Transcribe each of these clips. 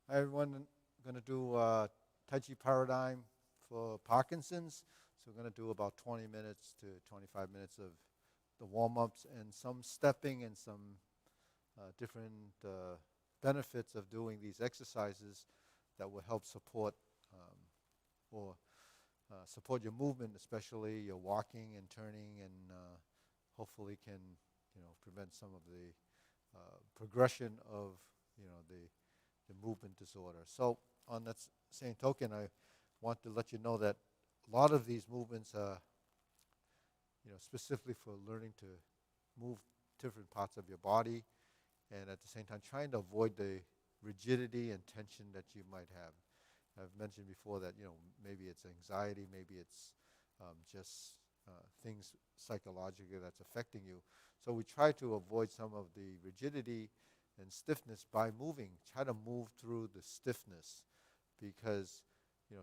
Hi everyone, going to do Tai Chi Paradigm for Parkinson's. So we're going to do about 20 minutes to 25 minutes of the warm-ups and some stepping and some different benefits of doing these exercises that will help support or support your movement, especially your walking and turning, and hopefully can prevent some of the progression of the movement disorder. So on that same token, I want to let you know that a lot of these movements are specifically for learning to move different parts of your body, and at the same time trying to avoid the rigidity and tension that you might have. I've mentioned before that maybe it's anxiety, maybe it's just things psychologically that's affecting you. So we try to avoid some of the rigidity and stiffness by moving. Try to move through the stiffness, because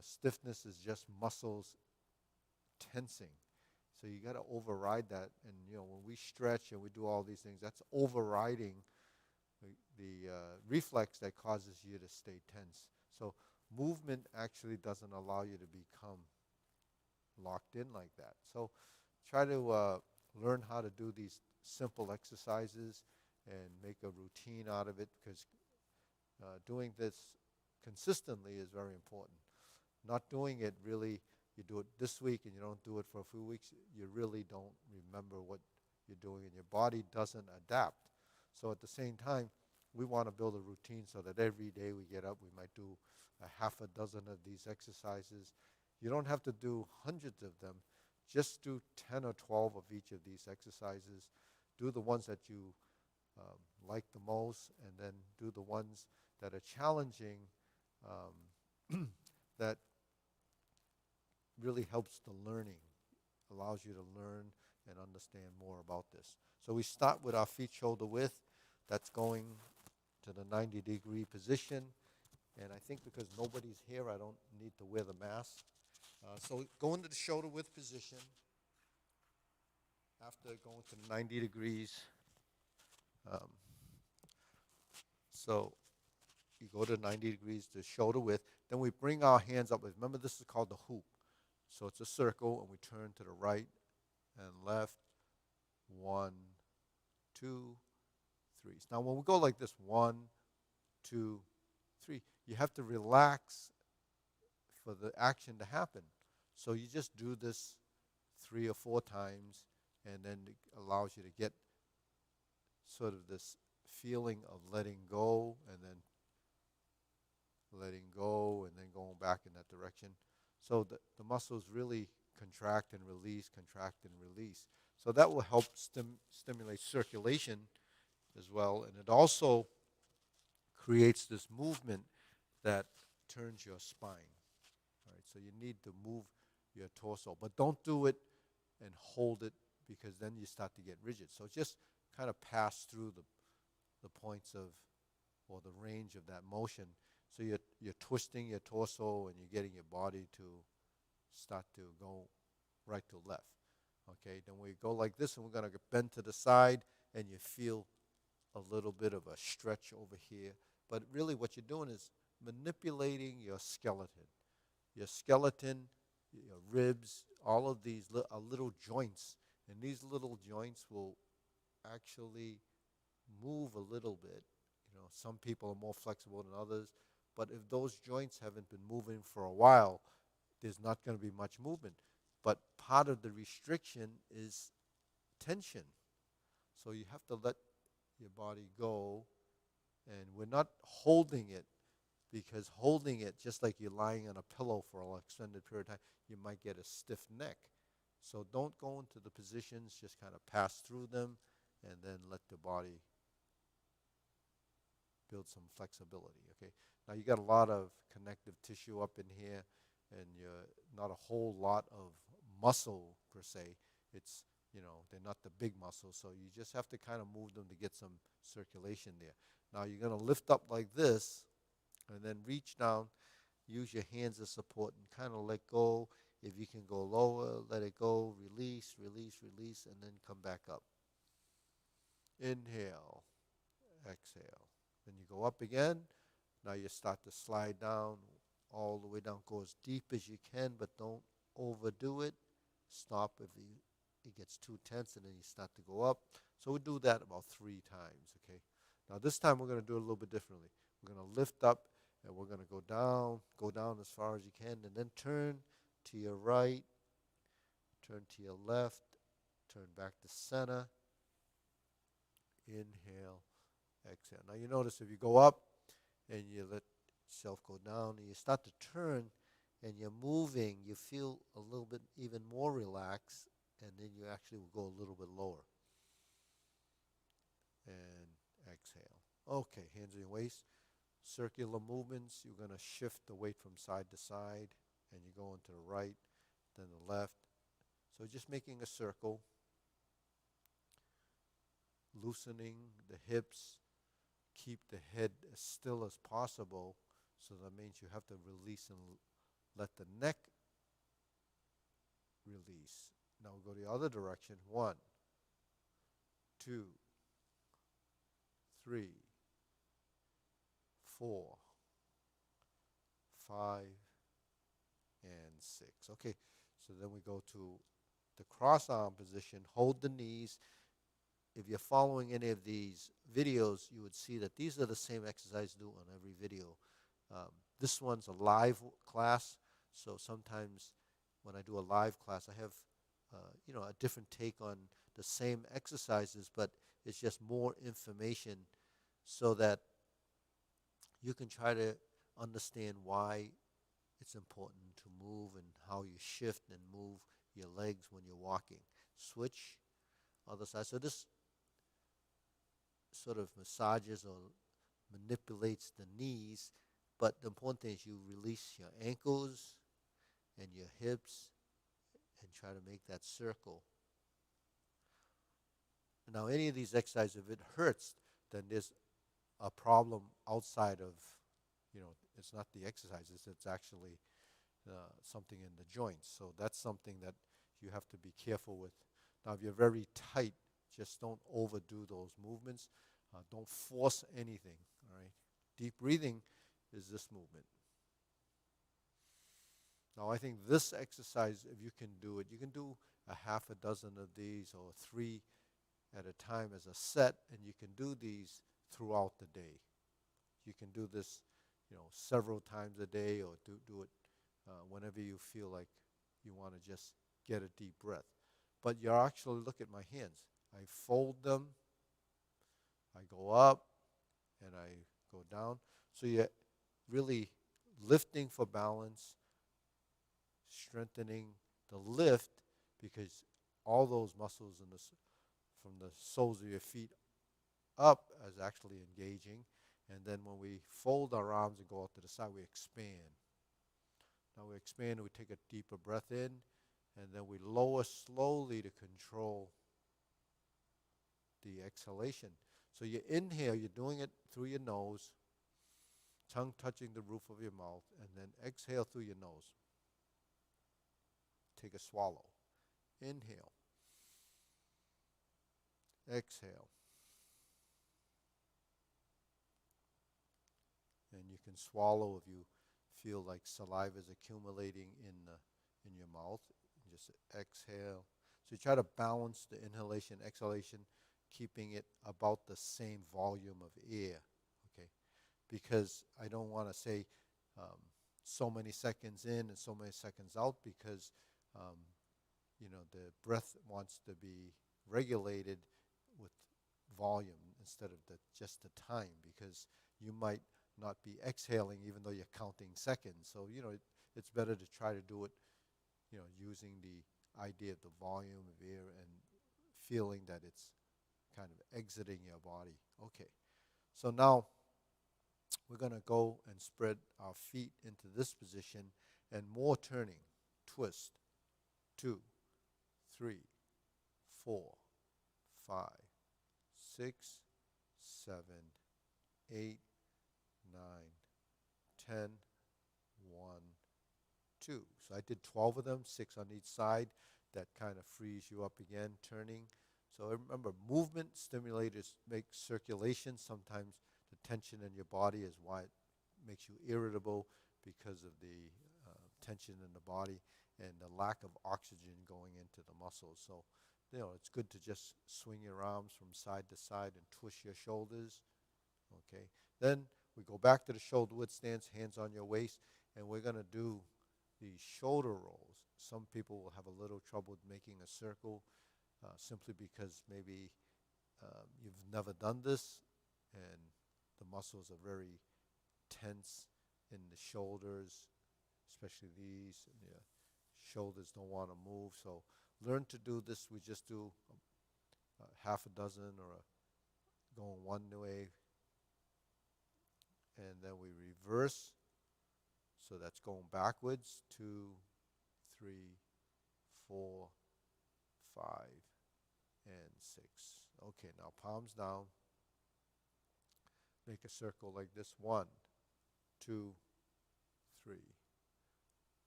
stiffness is just muscles tensing. So you got to override that, and when we stretch and we do all these things, that's overriding the reflex that causes you to stay tense. So movement actually doesn't allow you to become locked in like that. So try to learn how to do these simple exercises and make a routine out of it, because doing this consistently is very important. Not doing it really, you do it this week and you don't do it for a few weeks, you really don't remember what you're doing, and your body doesn't adapt. So at the same time, we want to build a routine so that every day we get up, we might do a half a dozen of these exercises. You don't have to do hundreds of them. Just do 10 or 12 of each of these exercises. Do the ones that you like the most, and then do the ones that are challenging, that really helps the learning, allows you to learn and understand more about this. So we start with our feet shoulder width. That's going to the 90-degree position. And I think because nobody's here, I don't need to wear the mask. So go into the shoulder width position. After going to 90 degrees, um, so you go to 90 degrees to shoulder width. Then we bring our hands up. Remember, this is called the hoop. So it's a circle, and we turn to the right and left. 1, 2, 3. Now, when we go like this, 1, 2, 3, you have to relax for the action to happen. So you just do this 3 or 4 times, and then it allows you to get sort of this feeling of letting go, and then letting go, and then going back in that direction. So the muscles really contract and release, contract and release. So that will help stimulate circulation as well, and it also creates this movement that turns your spine. All right, so you need to move your torso, but don't do it and hold it, because then you start to get rigid. So just kind of pass through the points of, or the range of that motion. So you're twisting your torso, and you're getting your body to start to go right to left. Okay, then we go like this, and we're going to bend to the side, and you feel a little bit of a stretch over here. But really what you're doing is manipulating your skeleton. Your skeleton, your ribs, all of these are little joints. And these little joints will actually move a little bit. Some people are more flexible than others. But if those joints haven't been moving for a while, there's not going to be much movement. But part of the restriction is tension. So you have to let your body go, and we're not holding it, because holding it, just like you're lying on a pillow for an extended period of time, you might get a stiff neck. So don't go into the positions, just kind of pass through them, and then let the body build some flexibility. Okay. Now you got a lot of connective tissue up in here, and you're not a whole lot of muscle per se. It's they're not the big muscles, so you just have to kind of move them to get some circulation there. Now you're going to lift up like this, and then reach down, use your hands as support, and kind of let go. If you can go lower, let it go, release, release, release, and then come back up. Inhale, exhale. Then you go up again, Now you start to slide down all the way down. Go as deep as you can, but don't overdo it. Stop if it gets too tense, and then you start to go up. So we do that about 3 times, okay? Now this time we're going to do it a little bit differently. We're going to lift up, and we're going to go down as far as you can, and then turn to your right, turn to your left, turn back to center, inhale, exhale. Now you notice if you go up and you let yourself go down and you start to turn and you're moving, you feel a little bit even more relaxed, and then you actually will go a little bit lower. And exhale. Okay, hands in your waist. Circular movements, you're going to shift the weight from side to side, and you go into the right, then the left. So just making a circle, loosening the hips, keep the head as still as possible. So that means you have to release and let the neck release. Now we'll go the other direction. 1, 2, 3, 4, 5, and 6. Okay, so then we go to the cross arm position. Hold the knees. If you're following any of these videos, you would see that these are the same exercises do on every video. This one's a live class, so sometimes when I do a live class, I have a different take on the same exercises, but it's just more information so that you can try to understand why it's important to move and how you shift and move your legs when you're walking. Switch, other side. So this sort of massages or manipulates the knees, but the important thing is you release your ankles and your hips and try to make that circle. Now, any of these exercises, if it hurts, then there's a problem outside of, it's not the exercises, it's actually something in the joints. So that's something that you have to be careful with. Now, if you're very tight, just don't overdo those movements. Don't force anything, all right? Deep breathing is this movement. Now, I think this exercise, if you can do it, you can do a half a dozen of these or 3 at a time as a set, and you can do these throughout the day. You can do this, several times a day, or do it whenever you feel like you want to just get a deep breath. But you actually look at my hands. I fold them, I go up, and I go down. So you're really lifting for balance, strengthening the lift, because all those muscles from the soles of your feet up is actually engaging. And then when we fold our arms and go out to the side, we expand. Now we expand and we take a deeper breath in, and then we lower slowly to control the exhalation. So you inhale, you're doing it through your nose, tongue touching the roof of your mouth, and then exhale through your nose. Take a swallow. Inhale. Exhale. And you can swallow if you feel like saliva is accumulating in your mouth. Just exhale. So you try to balance the inhalation, exhalation, keeping it about the same volume of air, okay? Because I don't want to say so many seconds in and so many seconds out, because the breath wants to be regulated with volume instead of just the time, because you might not be exhaling even though you're counting seconds. So, it's better to try to do it, using the idea of the volume of air and feeling that it's kind of exiting your body. Okay, so now we're going to go and spread our feet into this position and more turning. Twist. 2, 3, 4, 5, 6, 7, 8, 9, 10, 1, 2. So I did 12 of them, 6 on each side. That kind of frees you up again, turning. So remember, movement stimulators make circulation. Sometimes the tension in your body is why it makes you irritable because of the tension in the body and the lack of oxygen going into the muscles. So, it's good to just swing your arms from side to side and twist your shoulders. Okay. Then we go back to the shoulder width stance, hands on your waist, and we're going to do the shoulder rolls. Some people will have a little trouble making a circle simply because maybe you've never done this and the muscles are very tense in the shoulders, especially these. And the shoulders don't want to move. So learn to do this. We just do half a dozen or going one way, and then we reverse. So that's going backwards. 2, 3, 4, 5, and 6. Okay, now palms down. Make a circle like this. 1, 2, 3.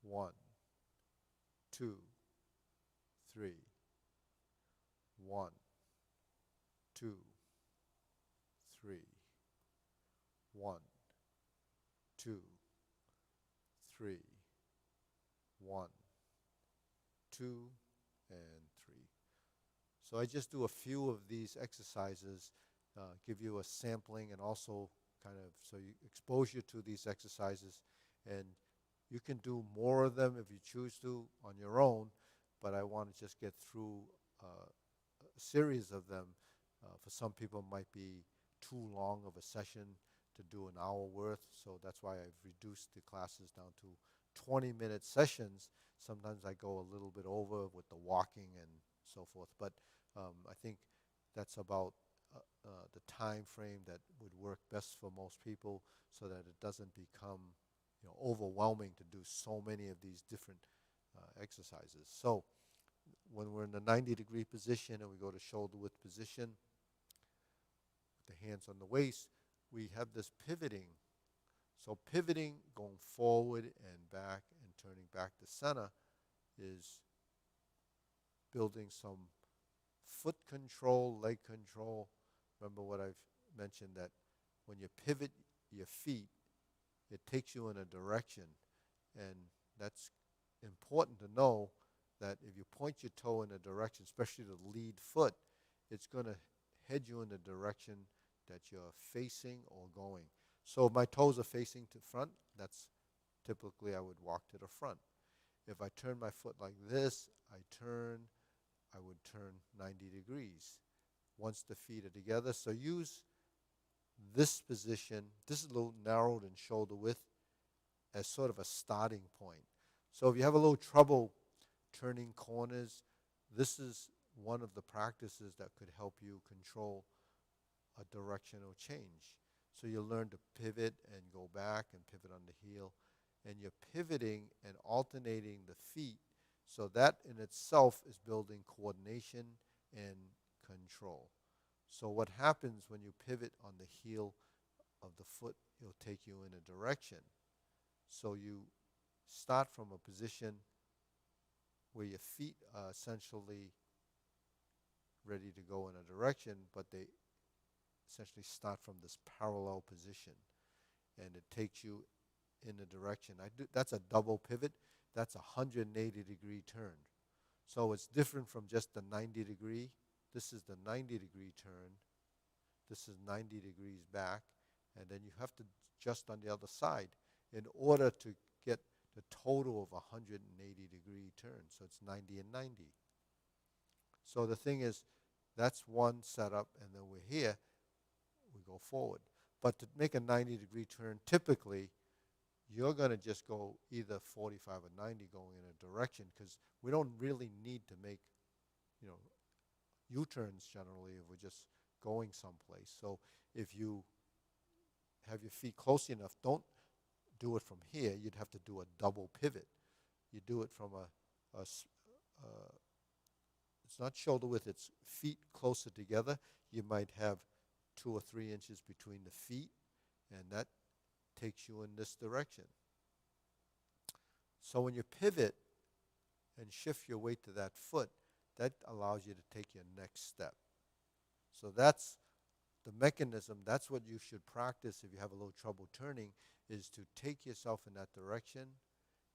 1, 2, 3. 1, 2, 3. 1, 2, 3. 1, 2, and 3. So I just do a few of these exercises, give you a sampling, and also kind of so you expose you to these exercises, and you can do more of them if you choose to on your own, but I want to just get through a series of them. For some people it might be too long of a session to do an hour worth, so that's why I've reduced the classes down to 20-minute sessions. Sometimes I go a little bit over with the walking and so forth, but I think that's about the time frame that would work best for most people, so that it doesn't become overwhelming to do so many of these different exercises. So when we're in the 90-degree position and we go to shoulder width position, with the hands on the waist, we have this pivoting. So pivoting, going forward and back and turning back to center, is building some foot control, leg control. Remember what I've mentioned, that when you pivot your feet, it takes you in a direction. And that's important to know, that if you point your toe in a direction, especially the lead foot, it's going to head you in the direction that you're facing or going. So if my toes are facing to front, that's typically I would walk to the front. If I turn my foot like this, I would turn 90 degrees once the feet are together. So use this position, this is a little narrowed in shoulder width, as sort of a starting point. So if you have a little trouble turning corners, this is one of the practices that could help you control a directional change. So you learn to pivot and go back and pivot on the heel, and you're pivoting and alternating the feet. So that in itself is building coordination and control. So what happens when you pivot on the heel of the foot, it'll take you in a direction. So you start from a position where your feet are essentially ready to go in a direction, but they essentially start from this parallel position, and it takes you in a direction. That's a double pivot. That's a 180-degree turn. So it's different from just the 90-degree. This is the 90-degree turn. This is 90 degrees back, and then you have to adjust on the other side in order to get the total of a 180-degree turn. So it's 90 and 90. So the thing is, that's one setup, and then we're here, we go forward. But to make a 90-degree turn, typically, you're going to just go either 45 or 90 going in a direction, because we don't really need to make, U-turns generally if we're just going someplace. So if you have your feet close enough, don't do it from here. You'd have to do a double pivot. You do it from it's not shoulder width, it's feet closer together. You might have 2 or 3 inches between the feet, and that takes you in this direction. So when you pivot and shift your weight to that foot, that allows you to take your next step. So that's the mechanism, that's what you should practice if you have a little trouble turning, is to take yourself in that direction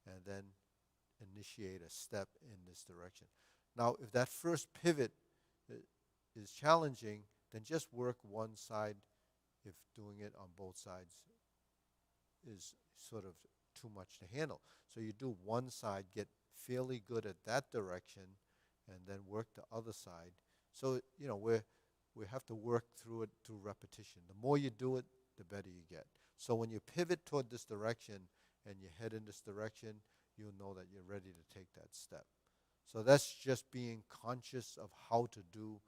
and then initiate a step in this direction. Now, if that first pivot is challenging, then just work one side if doing it on both sides is sort of too much to handle. So you do one side, get fairly good at that direction, and then work the other side. So, we have to work through it through repetition. The more you do it, the better you get. So when you pivot toward this direction and you head in this direction, you'll know that you're ready to take that step. So that's just being conscious of how to do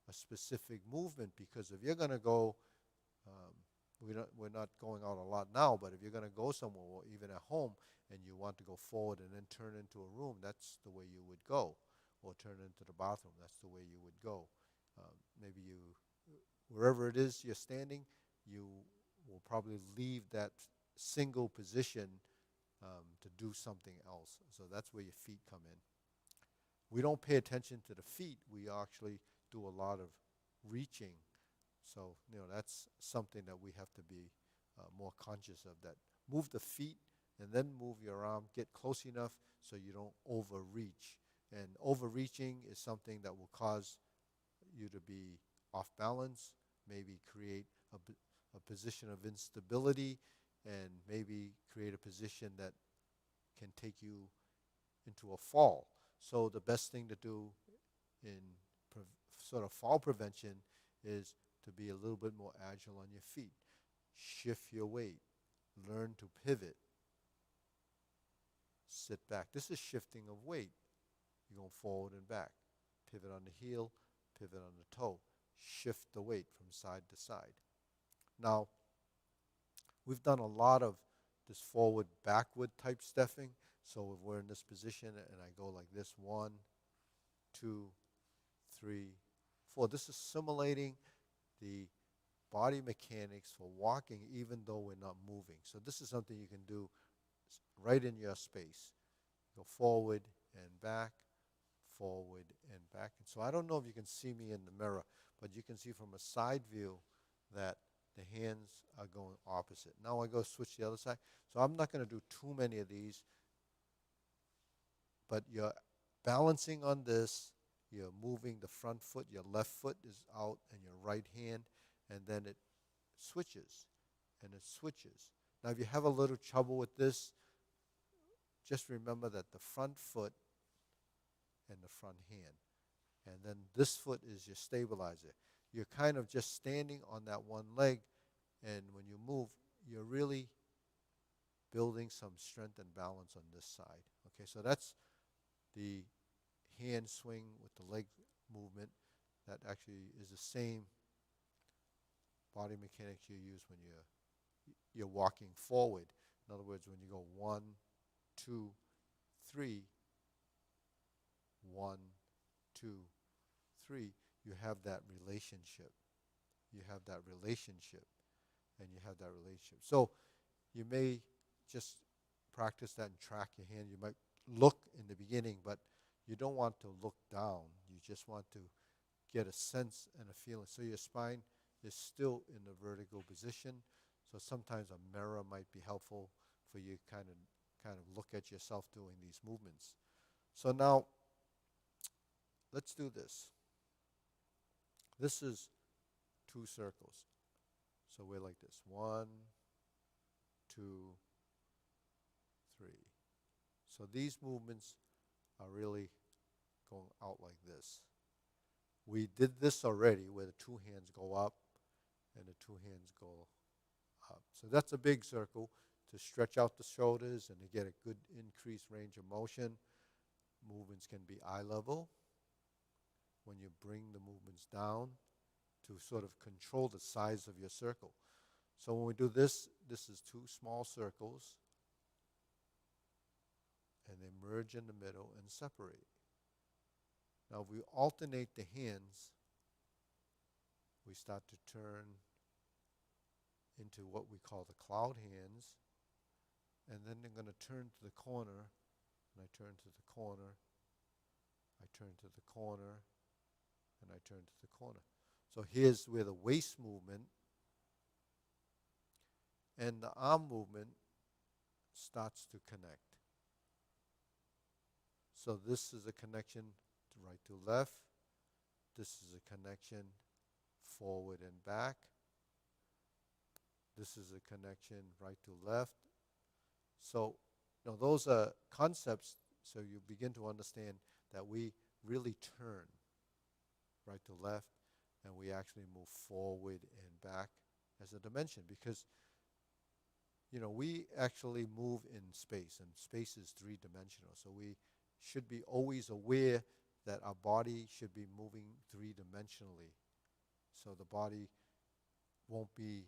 a specific movement, because if you're going to go, we're not going out a lot now, but if you're going to go somewhere, or even at home, and you want to go forward and then turn into a room, that's the way you would go. Or turn into the bathroom, that's the way you would go. Maybe wherever it is you're standing, you will probably leave that single position to do something else. So that's where your feet come in. We don't pay attention to the feet. We actually do a lot of reaching. So, that's something that we have to be more conscious of, that move the feet and then move your arm, get close enough so you don't overreach. And overreaching is something that will cause you to be off balance, maybe create a position of instability, and maybe create a position that can take you into a fall. So the best thing to do in sort of fall prevention is to be a little bit more agile on your feet. Shift your weight. Learn to pivot. Sit back. This is shifting of weight. You're going forward and back. Pivot on the heel, pivot on the toe. Shift the weight from side to side. Now, we've done a lot of this forward, backward type stepping. So if we're in this position and I go like this, 1, 2, 3, 4. This is simulating the body mechanics for walking even though we're not moving. So this is something you can do right in your space. Go forward and back, forward and back. And so I don't know if you can see me in the mirror, but you can see from a side view that the hands are going opposite. Now I go switch the other side. So I'm not going to do too many of these, but you're balancing on this, you're moving the front foot, your left foot is out and your right hand, and then it switches and it switches. Now if you have a little trouble with this, just remember that the front foot and the front hand, and then this foot is your stabilizer. You're kind of just standing on that one leg, and when you move, you're really building some strength and balance on this side. Okay, so that's the hand swing with the leg movement. That actually is the same body mechanics you use when you're walking forward. In other words, when you go 1, 2, 3, 1, 2, 3, you have that relationship. You have that relationship, and you have that relationship. So you may just practice that and track your hand. You might look in the beginning, but you don't want to look down. You just want to get a sense and a feeling. So your spine is still in the vertical position. So sometimes a mirror might be helpful for you kind of look at yourself doing these movements. So now, let's do this. This is 2 circles. So we're like this. 1, 2, 3. So these movements are really going out like this. We did this already where the 2 hands go up and the 2 hands go up. So that's a big circle to stretch out the shoulders and to get a good increased range of motion. Movements can be eye level when you bring the movements down to sort of control the size of your circle. So when we do this, this is 2 small circles, and they merge in the middle and separate. Now if we alternate the hands, we start to turn into what we call the cloud hands, and then they're going to turn to the corner, and I turn to the corner, I turn to the corner, and I turn to the corner. So here's where the waist movement and the arm movement starts to connect. So this is a connection to right to left. This is a connection forward and back. This is a connection right to left. So, those are concepts, so you begin to understand that we really turn right to left, and we actually move forward and back as a dimension, because we actually move in space, and space is three-dimensional. So we should be always aware that our body should be moving three-dimensionally. So the body won't be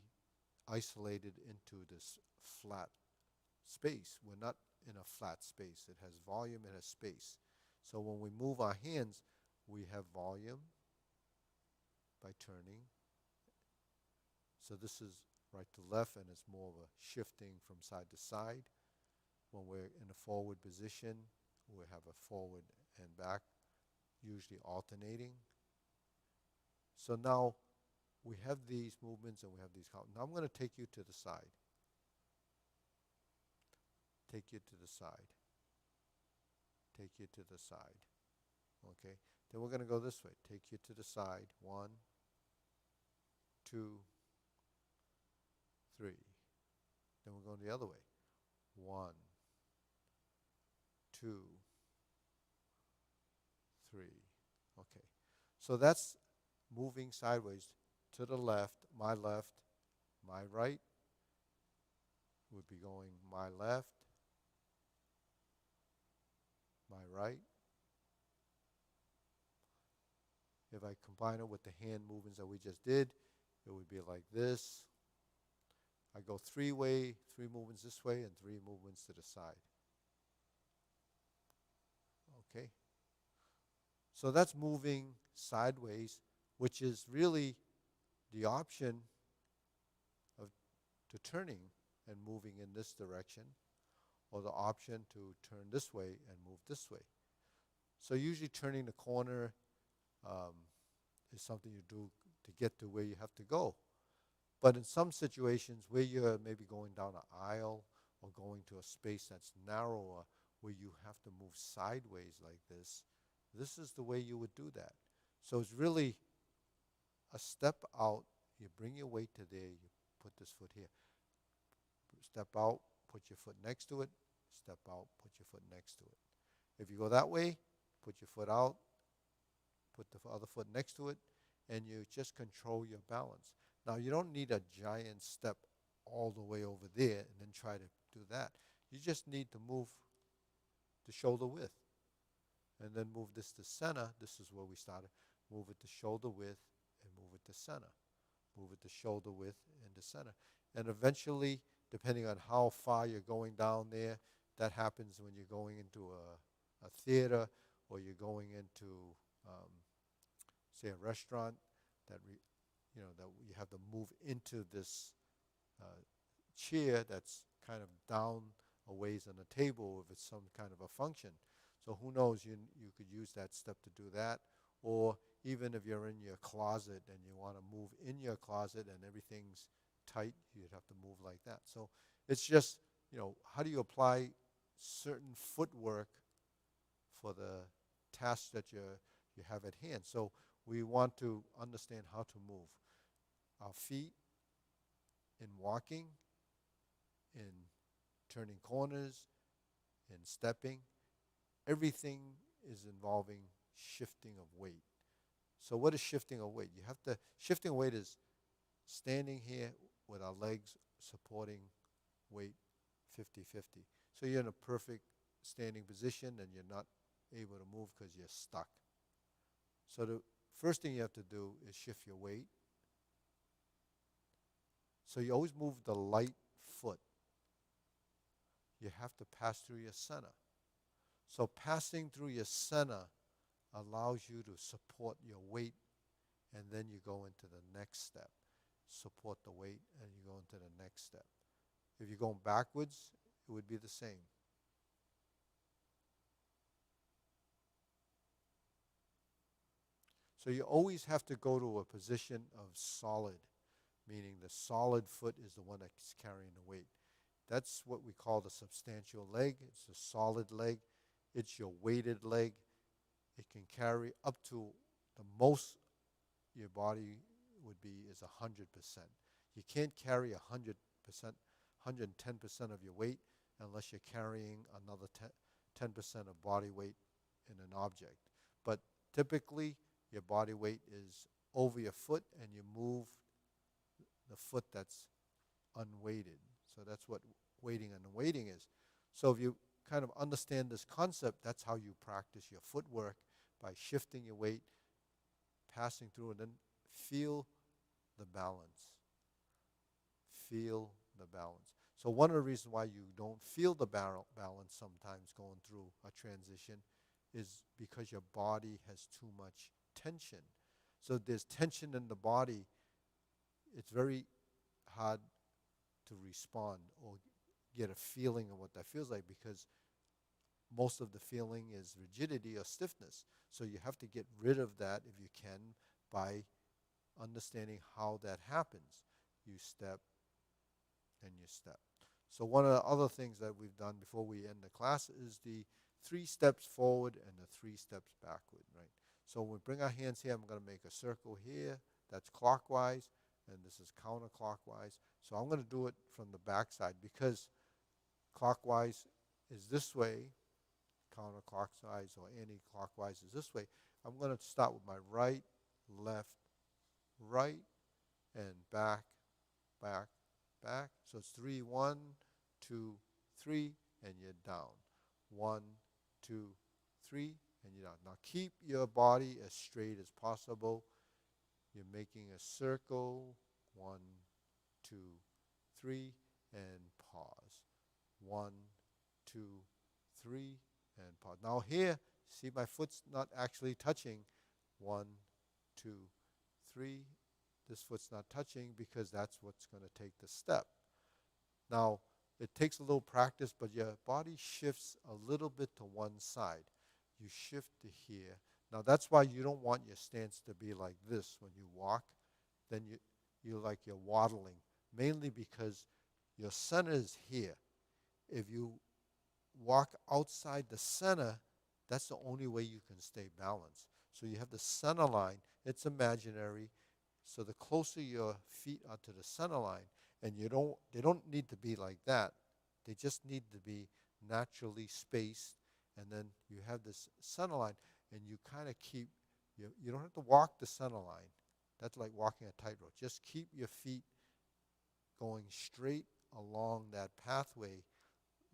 isolated into this flat space. We're not in a flat space. It has volume, it has space. So when we move our hands, we have volume by turning. So this is right to left, and it's more of a shifting from side to side. When we're in a forward position, we have a forward and back, usually alternating. So now we have these movements and we have these. Now I'm going to take you to the side. Take you to the side. Take you to the side. Okay? Then we're going to go this way. Take you to the side. 1, 2, 3. Then we're going the other way. 1, 2, 3. Okay. So that's moving sideways to the left, my right would be going my left, my right. If I combine it with the hand movements that we just did, it would be like this. I go three movements this way and 3 movements to the side. Okay? So that's moving sideways, which is really the option to turning and moving in this direction, or the option to turn this way and move this way. So usually turning the corner is something you do to get to where you have to go. But in some situations where you're maybe going down an aisle or going to a space that's narrower, where you have to move sideways like this, this is the way you would do that. So it's really a step out. You bring your weight to there. You put this foot here. Step out, put your foot next to it. Step out, put your foot next to it. If you go that way, put your foot out, put the other foot next to it, and you just control your balance. Now, you don't need a giant step all the way over there and then try to do that. You just need to move the shoulder width, and then move this to center. This is where we started. Move it to shoulder width and move it to center. Move it to shoulder width and to center. And eventually, depending on how far you're going down there, that happens when you're going into a theater, or you're going into, say, a restaurant, that you have to move into this chair that's kind of down a ways on the table if it's some kind of a function. So who knows, you could use that step to do that. Or even if you're in your closet and you want to move in your closet and everything's tight, you'd have to move like that. So it's just, how do you apply certain footwork for the tasks that you have at hand? So we want to understand how to move our feet in walking, in turning corners, in stepping. Everything is involving shifting of weight. So what is shifting of weight? Shifting weight is standing here with our legs supporting weight 50-50. So you're in a perfect standing position and you're not able to move because you're stuck. So the first thing you have to do is shift your weight. So you always move the light foot. You have to pass through your center. So passing through your center allows you to support your weight, and then you go into the next step. Support the weight, and you go into the next step. If you're going backwards, it would be the same. So you always have to go to a position of solid, meaning the solid foot is the one that's carrying the weight. That's what we call the substantial leg. It's a solid leg. It's your weighted leg. It can carry up to the most your body would be is 100%. You can't carry 100%, 110% of your weight unless you're carrying another 10% of body weight in an object. But typically, your body weight is over your foot, and you move the foot that's unweighted. So that's what weighting and unweighting is. So if you kind of understand this concept, that's how you practice your footwork, by shifting your weight, passing through, and then feel the balance. Feel the balance. So one of the reasons why you don't feel the balance sometimes going through a transition is because your body has too much tension. So there's tension in the body. It's very hard to respond or get a feeling of what that feels like, because most of the feeling is rigidity or stiffness. So you have to get rid of that if you can by understanding how that happens. You step and you step. So one of the other things that we've done before we end the class is the 3 steps forward and the 3 steps backward, right? So when we bring our hands here, I'm going to make a circle here. That's clockwise, and this is counterclockwise. So I'm going to do it from the back side, because clockwise is this way, counterclockwise or anti-clockwise is this way. I'm going to start with my right, left, right, and back, back, back. So it's 3, 1, 2, 3, and you're down. 1, 2, 3, and you're down. Now keep your body as straight as possible. You're making a circle. 1, 2, 3, and pause. 1, 2, 3, and pause. Now here, see my foot's not actually touching. 1, 2, 3. This foot's not touching because that's what's going to take the step. Now, it takes a little practice, but your body shifts a little bit to one side. You shift to here. Now, that's why you don't want your stance to be like this when you walk. Then you're like you're waddling, mainly because your center is here. If you walk outside the center, that's the only way you can stay balanced. So you have the center line. It's imaginary. So the closer your feet are to the center line, and they don't need to be like that. They just need to be naturally spaced, and then you have this center line, and you kind of keep, you don't have to walk the center line. That's like walking a tightrope. Just keep your feet going straight along that pathway,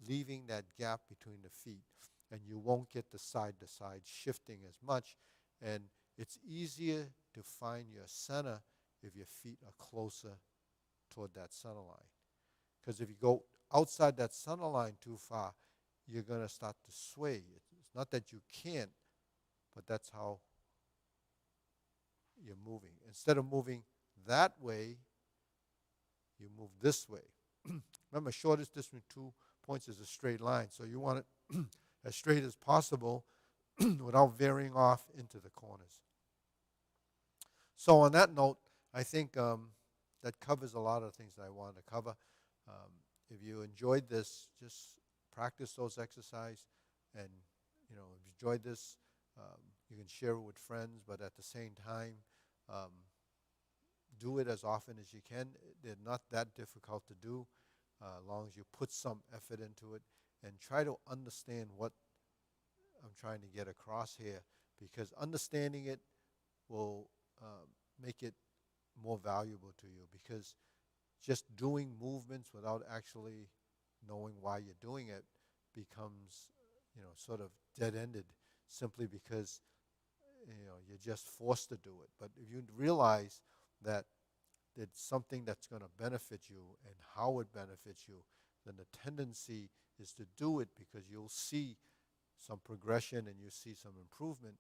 leaving that gap between the feet, and you won't get the side-to-side shifting as much, and it's easier to find your center if your feet are closer toward that center line. Because if you go outside that center line too far, you're going to start to sway. It's not that you can't, but that's how you're moving. Instead of moving that way, you move this way. Remember, shortest distance between 2 points is a straight line, so you want it as straight as possible without veering off into the corners. So on that note, I think that covers a lot of things that I wanted to cover. If you enjoyed this, just practice those exercises, and if you enjoyed this, you can share it with friends, but at the same time, do it as often as you can. They're not that difficult to do, as long as you put some effort into it, and try to understand what I'm trying to get across here, because understanding it will make it more valuable to you, because just doing movements without actually knowing why you're doing it becomes, sort of dead-ended, simply because, you're just forced to do it. But if you realize that it's something that's going to benefit you and how it benefits you, then the tendency is to do it, because you'll see some progression and you see some improvement